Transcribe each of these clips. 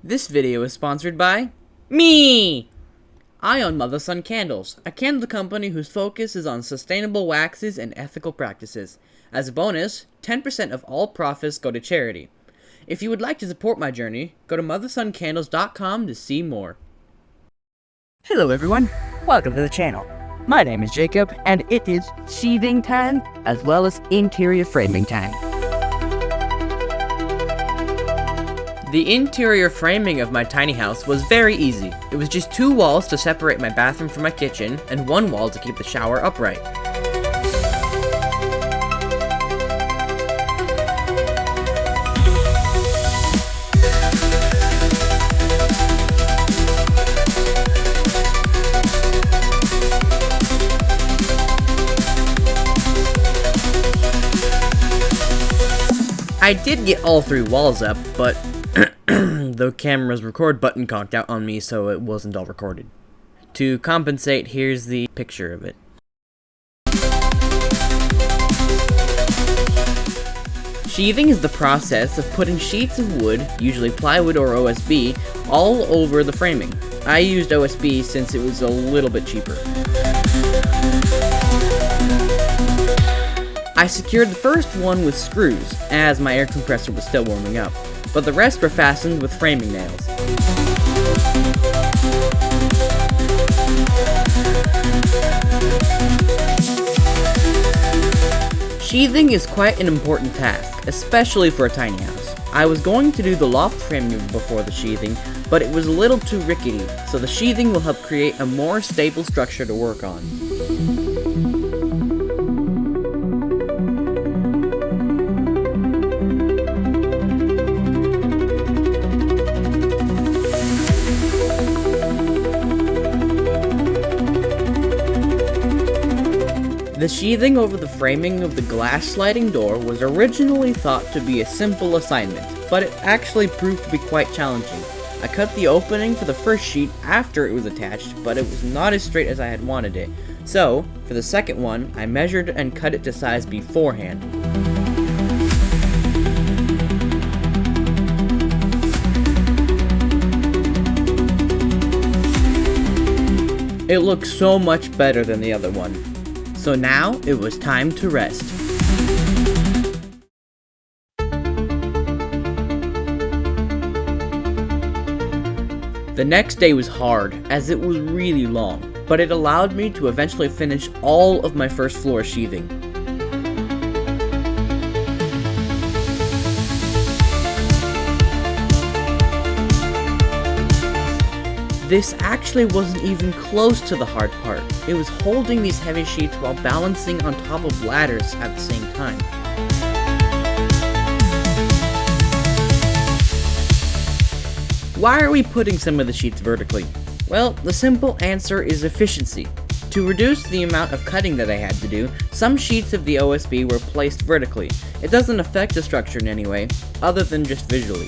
This video is sponsored by me! I own Mother Son Candles, a candle company whose focus is on sustainable waxes and ethical practices. As a bonus, 10% of all profits go to charity. If you would like to support my journey, go to mothersoncandles.com to see more. Hello everyone, welcome to the channel. My name is Jacob, and it is sheathing time, as well as interior framing time. The interior framing of my tiny house was very easy. It was just 2 walls to separate my bathroom from my kitchen, and 1 wall to keep the shower upright. I did get all 3 walls up, but the camera's record button conked out on me, so it wasn't all recorded. To compensate, here's the picture of it. Sheathing is the process of putting sheets of wood, usually plywood or OSB, all over the framing. I used OSB since it was a little bit cheaper. I secured the first one with screws, as my air compressor was still warming up, but the rest were fastened with framing nails. Sheathing is quite an important task, especially for a tiny house. I was going to do the loft framing before the sheathing, but it was a little too rickety, so the sheathing will help create a more stable structure to work on. The sheathing over the framing of the glass sliding door was originally thought to be a simple assignment, but it actually proved to be quite challenging. I cut the opening for the first sheet after it was attached, but it was not as straight as I had wanted it. So, for the second one, I measured and cut it to size beforehand. It looked so much better than the other one. So now, it was time to rest. The next day was hard, as it was really long, but it allowed me to eventually finish all of my first floor sheathing. This actually wasn't even close to the hard part. It was holding these heavy sheets while balancing on top of ladders at the same time. Why are we putting some of the sheets vertically? Well, the simple answer is efficiency. To reduce the amount of cutting that I had to do, some sheets of the OSB were placed vertically. It doesn't affect the structure in any way, other than just visually.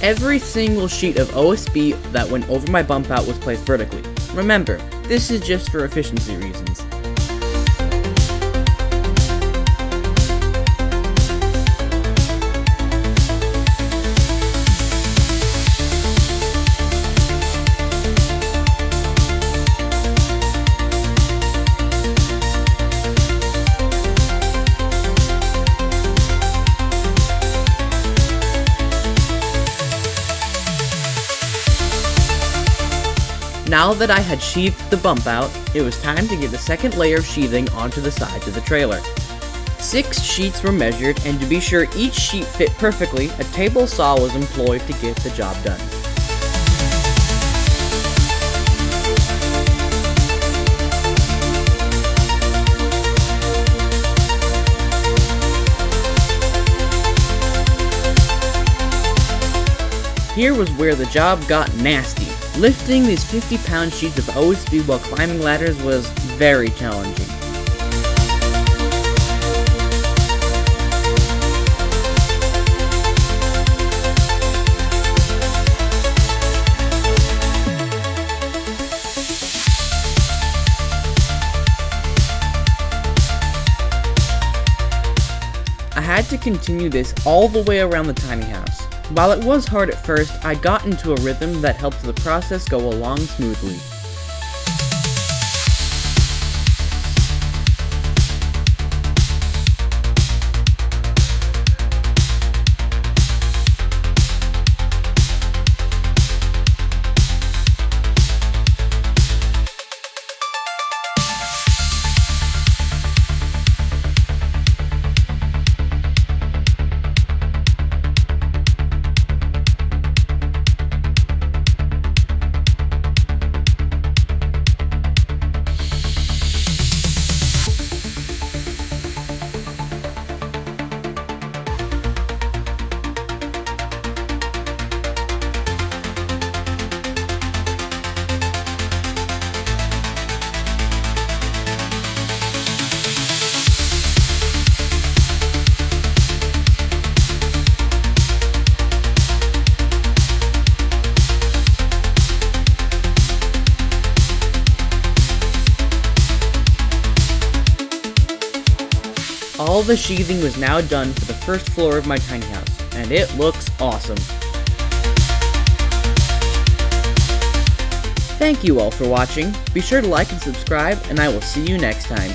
Every single sheet of OSB that went over my bump out was placed vertically. Remember, this is just for efficiency reasons. Now that I had sheathed the bump out, it was time to get the second layer of sheathing onto the sides of the trailer. 6 sheets were measured, and to be sure each sheet fit perfectly, a table saw was employed to get the job done. Here was where the job got nasty. Lifting these 50-pound sheets of OSB while climbing ladders was very challenging. continue this all the way around the tiny house. While it was hard at first, I got into a rhythm that helped the process go along smoothly. All the sheathing was now done for the first floor of my tiny house, and it looks awesome. Thank you all for watching. Be sure to like and subscribe, and I will see you next time.